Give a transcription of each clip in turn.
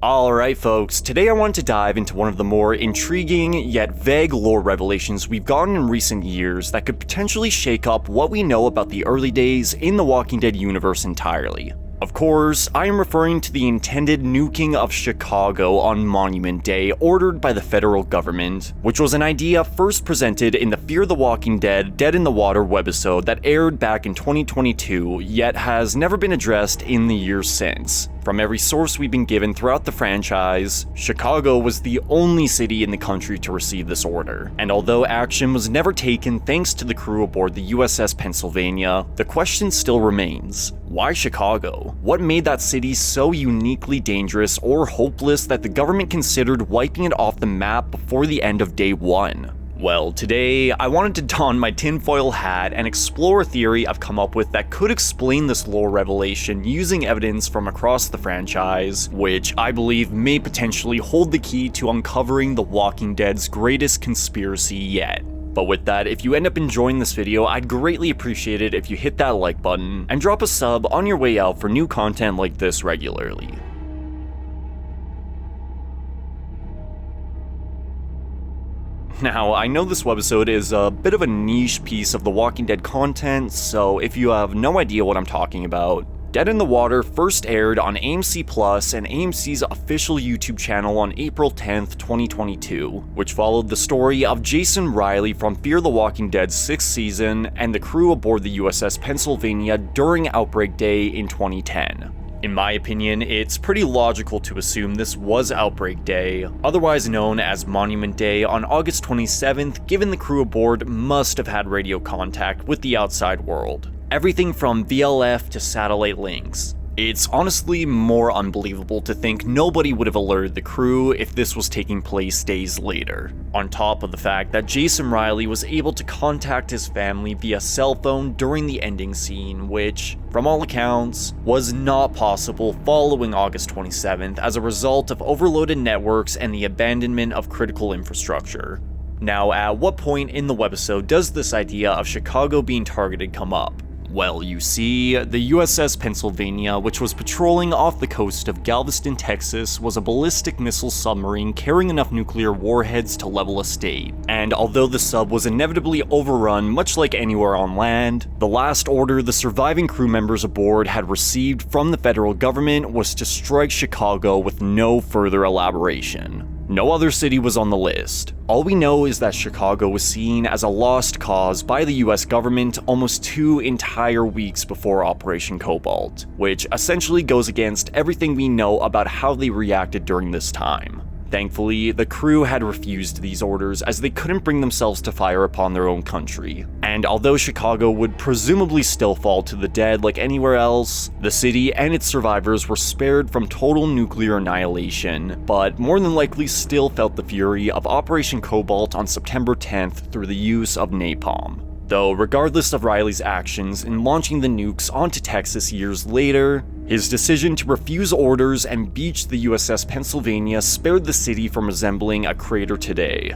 Alright folks, today I want to dive into one of the more intriguing yet vague lore revelations we've gotten in recent years that could potentially shake up what we know about the early days in the Walking Dead universe entirely. Of course, I am referring to the intended nuking of Chicago on Monument Day ordered by the federal government, which was an idea first presented in the Fear the Walking Dead Dead in the Water webisode that aired back in 2022, yet has never been addressed in the years since. From every source we've been given throughout the franchise, Chicago was the only city in the country to receive this order, and although action was never taken thanks to the crew aboard the USS Pennsylvania, the question still remains. Why Chicago? What made that city so uniquely dangerous or hopeless that the government considered wiping it off the map before the end of day one? Well, today, I wanted to don my tinfoil hat and explore a theory I've come up with that could explain this lore revelation using evidence from across the franchise, which I believe may potentially hold the key to uncovering The Walking Dead's greatest conspiracy yet. But with that, if you end up enjoying this video, I'd greatly appreciate it if you hit that like button and drop a sub on your way out for new content like this regularly. Now, I know this webisode is a bit of a niche piece of The Walking Dead content, so if you have no idea what I'm talking about, Dead in the Water first aired on AMC Plus and AMC's official YouTube channel on April 10th, 2022, which followed the story of Jason Riley from Fear the Walking Dead's 6th season and the crew aboard the USS Pennsylvania during Outbreak Day in 2010. In my opinion, it's pretty logical to assume this was Outbreak Day, otherwise known as Monument Day, on August 27th, given the crew aboard must have had radio contact with the outside world. Everything from VLF to satellite links. It's honestly more unbelievable to think nobody would have alerted the crew if this was taking place days later. On top of the fact that Jason Riley was able to contact his family via cell phone during the ending scene, which, from all accounts, was not possible following August 27th as a result of overloaded networks and the abandonment of critical infrastructure. Now, at what point in the webisode does this idea of Chicago being targeted come up? Well, you see, the USS Pennsylvania, which was patrolling off the coast of Galveston, Texas, was a ballistic missile submarine carrying enough nuclear warheads to level a state. And although the sub was inevitably overrun much like anywhere on land, the last order the surviving crew members aboard had received from the federal government was to strike Chicago with no further elaboration. No other city was on the list. All we know is that Chicago was seen as a lost cause by the US government almost 2 entire weeks before Operation Cobalt, which essentially goes against everything we know about how they reacted during this time. Thankfully, the crew had refused these orders as they couldn't bring themselves to fire upon their own country. And although Chicago would presumably still fall to the dead like anywhere else, the city and its survivors were spared from total nuclear annihilation, but more than likely still felt the fury of Operation Cobalt on September 10th through the use of napalm. Though regardless of Riley's actions in launching the nukes onto Texas years later, his decision to refuse orders and beach the USS Pennsylvania spared the city from resembling a crater today.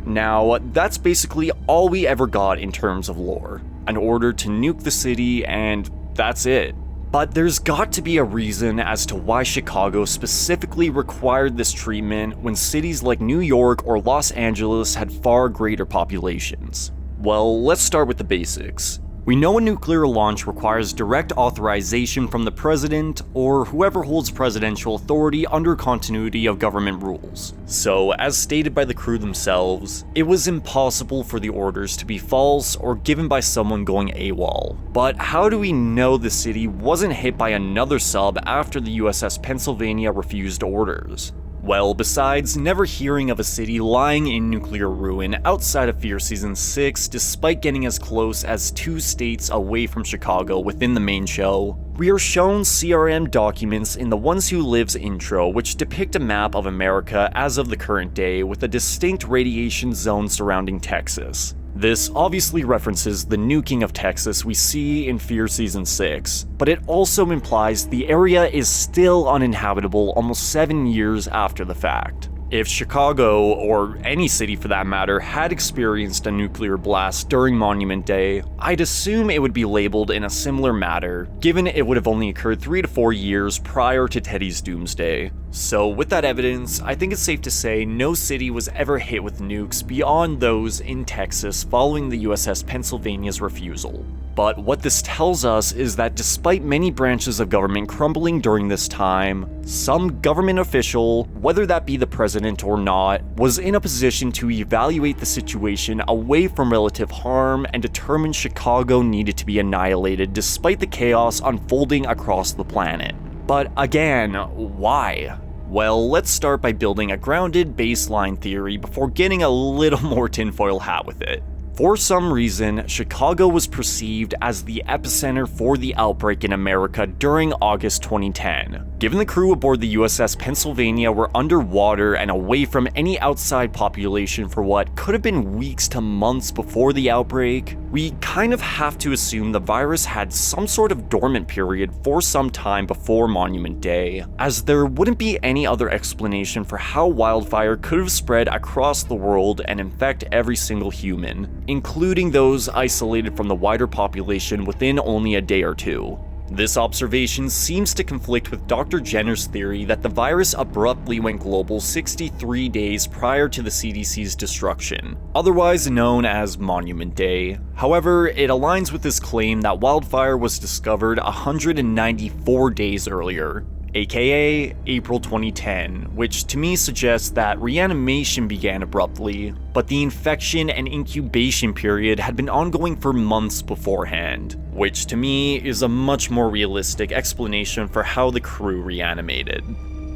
Now, that's basically all we ever got in terms of lore. An order to nuke the city, and that's it. But there's got to be a reason as to why Chicago specifically required this treatment when cities like New York or Los Angeles had far greater populations. Well, let's start with the basics. We know a nuclear launch requires direct authorization from the president or whoever holds presidential authority under continuity of government rules. So, as stated by the crew themselves, it was impossible for the orders to be false or given by someone going AWOL. But how do we know the city wasn't hit by another sub after the USS Pennsylvania refused orders? Well, besides never hearing of a city lying in nuclear ruin outside of Fear Season 6 despite getting as close as 2 states away from Chicago within the main show, we are shown CRM documents in the Ones Who Lives intro which depict a map of America as of the current day with a distinct radiation zone surrounding Texas. This obviously references the nuking of Texas we see in Fear Season 6, but it also implies the area is still uninhabitable almost 7 years after the fact. If Chicago, or any city for that matter, had experienced a nuclear blast during Monument Day, I'd assume it would be labeled in a similar manner, given it would have only occurred 3 to 4 years prior to Teddy's doomsday. So with that evidence, I think it's safe to say no city was ever hit with nukes beyond those in Texas following the USS Pennsylvania's refusal. But what this tells us is that despite many branches of government crumbling during this time, some government official, whether that be the president or not, was in a position to evaluate the situation away from relative harm and determine Chicago needed to be annihilated despite the chaos unfolding across the planet. But again, why? Well, let's start by building a grounded baseline theory before getting a little more tinfoil hat with it. For some reason, Chicago was perceived as the epicenter for the outbreak in America during August 2010. Given the crew aboard the USS Pennsylvania were underwater and away from any outside population for what could have been weeks to months before the outbreak, we kind of have to assume the virus had some sort of dormant period for some time before Monument Day, as there wouldn't be any other explanation for how wildfire could have spread across the world and infect every single human, including those isolated from the wider population within only a day or two. This observation seems to conflict with Dr. Jenner's theory that the virus abruptly went global 63 days prior to the CDC's destruction, otherwise known as Monument Day. However, it aligns with his claim that wildfire was discovered 194 days earlier, aka April 2010, which to me suggests that reanimation began abruptly, but the infection and incubation period had been ongoing for months beforehand, which to me is a much more realistic explanation for how the crew reanimated.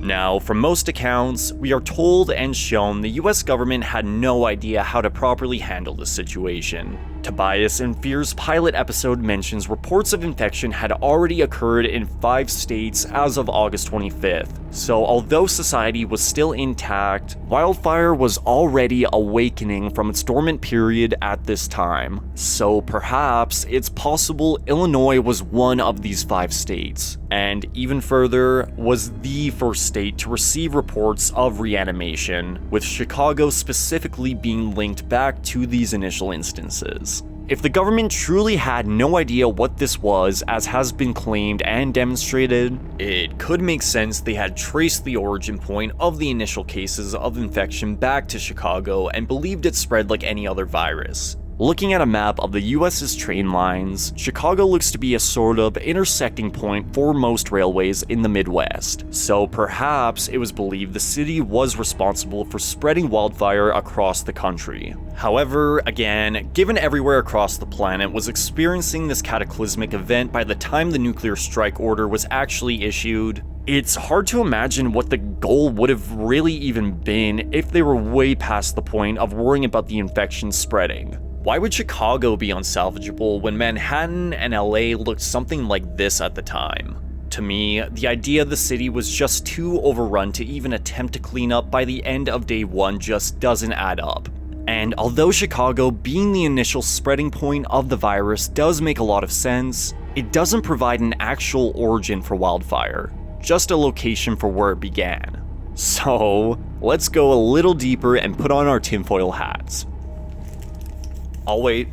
Now, from most accounts, we are told and shown the US government had no idea how to properly handle this situation. Tobias and Fear's pilot episode mentions reports of infection had already occurred in 5 states as of August 25th, so although society was still intact, wildfire was already awakening from its dormant period at this time. So perhaps it's possible Illinois was one of these 5 states, and even further, was the first state to receive reports of reanimation, with Chicago specifically being linked back to these initial instances. If the government truly had no idea what this was, as has been claimed and demonstrated, it could make sense they had traced the origin point of the initial cases of infection back to Chicago and believed it spread like any other virus. Looking at a map of the US's train lines, Chicago looks to be a sort of intersecting point for most railways in the Midwest, so perhaps it was believed the city was responsible for spreading wildfire across the country. However, again, given everywhere across the planet was experiencing this cataclysmic event by the time the nuclear strike order was actually issued, it's hard to imagine what the goal would have really even been if they were way past the point of worrying about the infection spreading. Why would Chicago be unsalvageable when Manhattan and LA looked something like this at the time? To me, the idea the city was just too overrun to even attempt to clean up by the end of day 1 just doesn't add up. And although Chicago being the initial spreading point of the virus does make a lot of sense, it doesn't provide an actual origin for wildfire, just a location for where it began. So, let's go a little deeper and put on our tinfoil hats. I'll wait.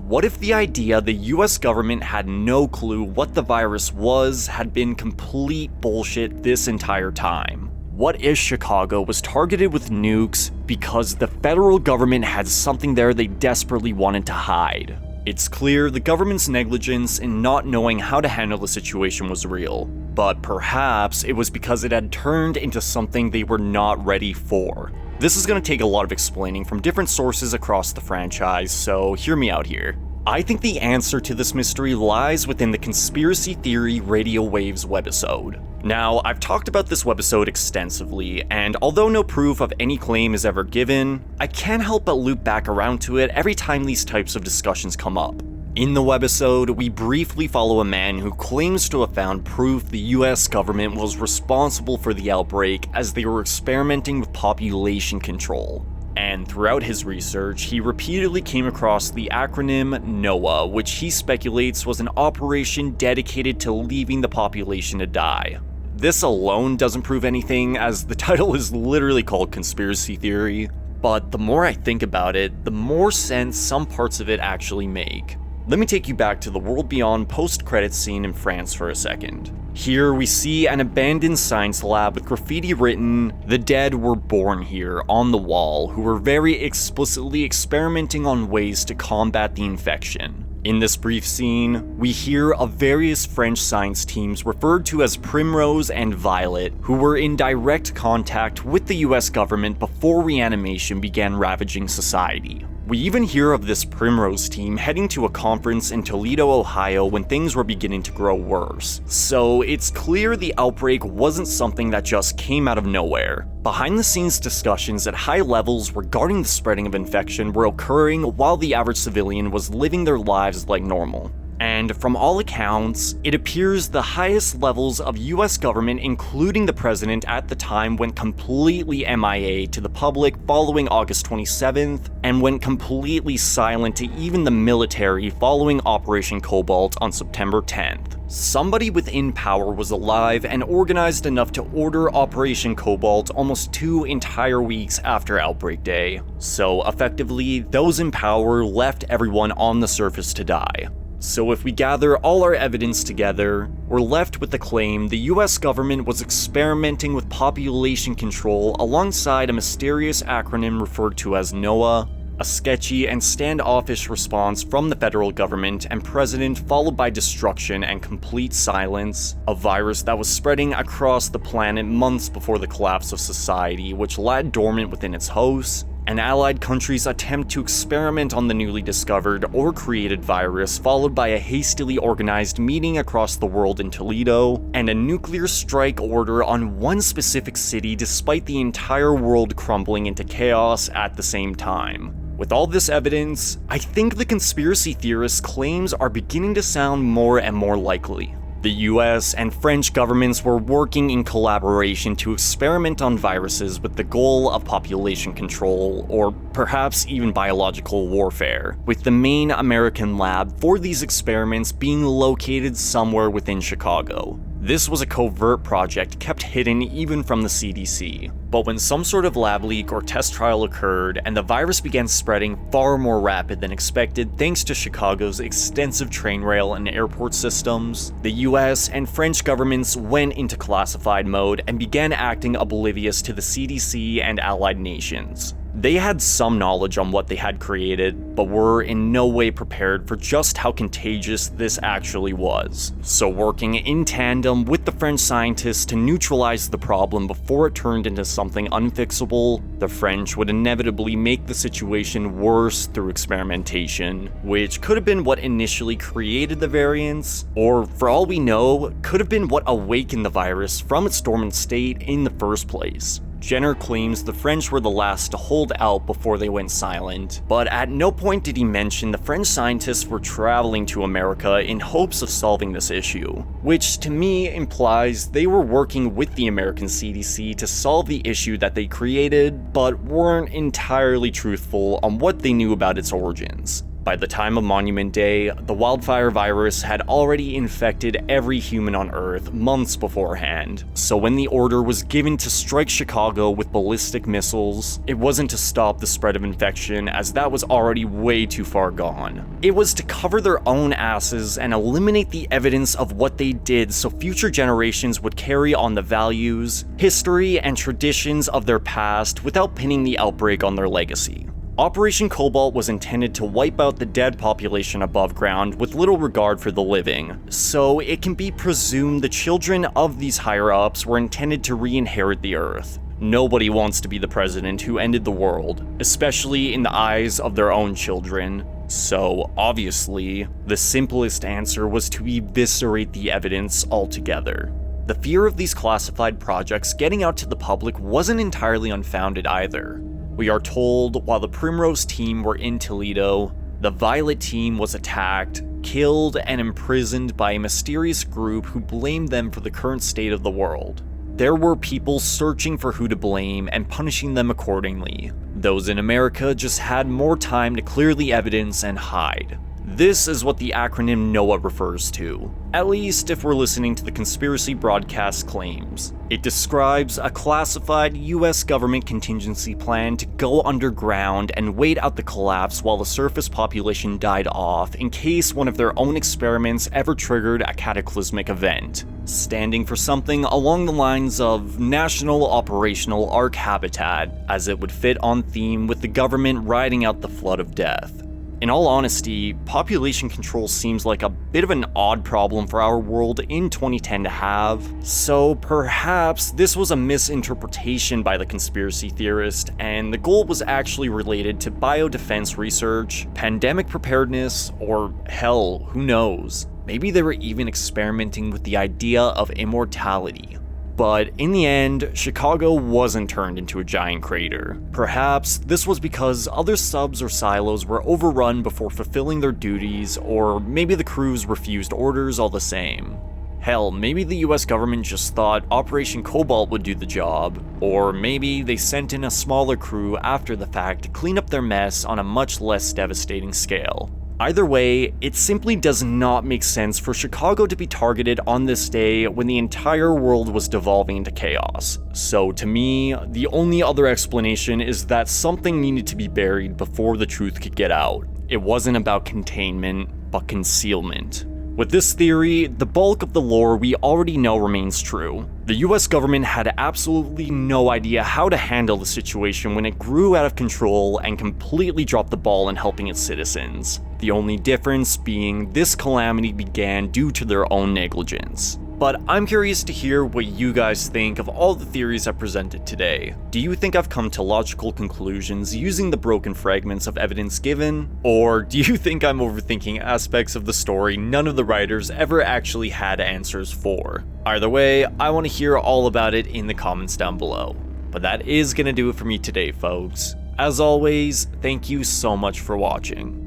What if the idea the US government had no clue what the virus was had been complete bullshit this entire time? What if Chicago was targeted with nukes because the federal government had something there they desperately wanted to hide? It's clear the government's negligence in not knowing how to handle the situation was real, but perhaps it was because it had turned into something they were not ready for. This is going to take a lot of explaining from different sources across the franchise, so hear me out here. I think the answer to this mystery lies within the Conspiracy Theory Radio Waves webisode. Now, I've talked about this webisode extensively, and although no proof of any claim is ever given, I can't help but loop back around to it every time these types of discussions come up. In the webisode, we briefly follow a man who claims to have found proof the US government was responsible for the outbreak as they were experimenting with population control. And throughout his research, he repeatedly came across the acronym NOAA, which he speculates was an operation dedicated to leaving the population to die. This alone doesn't prove anything, as the title is literally called Conspiracy Theory, but the more I think about it, the more sense some parts of it actually make. Let me take you back to the World Beyond post-credits scene in France for a second. Here we see an abandoned science lab with graffiti written, "The dead were born here," on the wall, who were very explicitly experimenting on ways to combat the infection. In this brief scene, we hear of various French science teams referred to as Primrose and Violet, who were in direct contact with the US government before reanimation began ravaging society. We even hear of this Primrose team heading to a conference in Toledo, Ohio when things were beginning to grow worse. So it's clear the outbreak wasn't something that just came out of nowhere. Behind the scenes discussions at high levels regarding the spreading of infection were occurring while the average civilian was living their lives like normal. And from all accounts, it appears the highest levels of US government, including the president at the time, went completely MIA to the public following August 27th, and went completely silent to even the military following Operation Cobalt on September 10th. Somebody within power was alive and organized enough to order Operation Cobalt almost 2 entire weeks after Outbreak Day. So effectively, those in power left everyone on the surface to die. So if we gather all our evidence together, we're left with the claim the US government was experimenting with population control alongside a mysterious acronym referred to as NOAA, a sketchy and standoffish response from the federal government and president, followed by destruction and complete silence, a virus that was spreading across the planet months before the collapse of society, which lay dormant within its hosts, an allied country's attempt to experiment on the newly discovered or created virus, followed by a hastily organized meeting across the world in Toledo, and a nuclear strike order on one specific city despite the entire world crumbling into chaos at the same time. With all this evidence, I think the conspiracy theorists' claims are beginning to sound more and more likely. The US and French governments were working in collaboration to experiment on viruses with the goal of population control, or perhaps even biological warfare, with the main American lab for these experiments being located somewhere within Chicago. This was a covert project kept hidden even from the CDC. But when some sort of lab leak or test trial occurred and the virus began spreading far more rapid than expected thanks to Chicago's extensive train rail and airport systems, the US and French governments went into classified mode and began acting oblivious to the CDC and allied nations. They had some knowledge on what they had created, but were in no way prepared for just how contagious this actually was. So working in tandem with the French scientists to neutralize the problem before it turned into something unfixable, the French would inevitably make the situation worse through experimentation, which could have been what initially created the variants, or for all we know, could have been what awakened the virus from its dormant state in the first place. Jenner claims the French were the last to hold out before they went silent, but at no point did he mention the French scientists were traveling to America in hopes of solving this issue, which to me implies they were working with the American CDC to solve the issue that they created, but weren't entirely truthful on what they knew about its origins. By the time of Monument Day, the Wildfire virus had already infected every human on Earth months beforehand, so when the order was given to strike Chicago with ballistic missiles, it wasn't to stop the spread of infection, as that was already way too far gone. It was to cover their own asses and eliminate the evidence of what they did so future generations would carry on the values, history, and traditions of their past without pinning the outbreak on their legacy. Operation Cobalt was intended to wipe out the dead population above ground with little regard for the living, so it can be presumed the children of these higher-ups were intended to re-inherit the Earth. Nobody wants to be the president who ended the world, especially in the eyes of their own children. So, obviously, the simplest answer was to eviscerate the evidence altogether. The fear of these classified projects getting out to the public wasn't entirely unfounded either. We are told while the Primrose team were in Toledo, the Violet team was attacked, killed, and imprisoned by a mysterious group who blamed them for the current state of the world. There were people searching for who to blame and punishing them accordingly. Those in America just had more time to clear the evidence and hide. This is what the acronym NOAA refers to, at least if we're listening to the conspiracy broadcast claims. It describes a classified US government contingency plan to go underground and wait out the collapse while the surface population died off in case one of their own experiments ever triggered a cataclysmic event, standing for something along the lines of National Operational Ark Habitat, as it would fit on theme with the government riding out the flood of death. In all honesty, population control seems like a bit of an odd problem for our world in 2010 to have, so perhaps this was a misinterpretation by the conspiracy theorist, and the goal was actually related to biodefense research, pandemic preparedness, or hell, who knows? Maybe they were even experimenting with the idea of immortality. But in the end, Chicago wasn't turned into a giant crater. Perhaps this was because other subs or silos were overrun before fulfilling their duties, or maybe the crews refused orders all the same. Hell, maybe the US government just thought Operation Cobalt would do the job, or maybe they sent in a smaller crew after the fact to clean up their mess on a much less devastating scale. Either way, it simply does not make sense for Chicago to be targeted on this day when the entire world was devolving into chaos. So to me, the only other explanation is that something needed to be buried before the truth could get out. It wasn't about containment, but concealment. With this theory, the bulk of the lore we already know remains true. The US government had absolutely no idea how to handle the situation when it grew out of control and completely dropped the ball in helping its citizens. The only difference being this calamity began due to their own negligence. But I'm curious to hear what you guys think of all the theories I presented today. Do you think I've come to logical conclusions using the broken fragments of evidence given? Or do you think I'm overthinking aspects of the story none of the writers ever actually had answers for? Either way, I want to hear all about it in the comments down below. But that is gonna do it for me today, folks. As always, thank you so much for watching.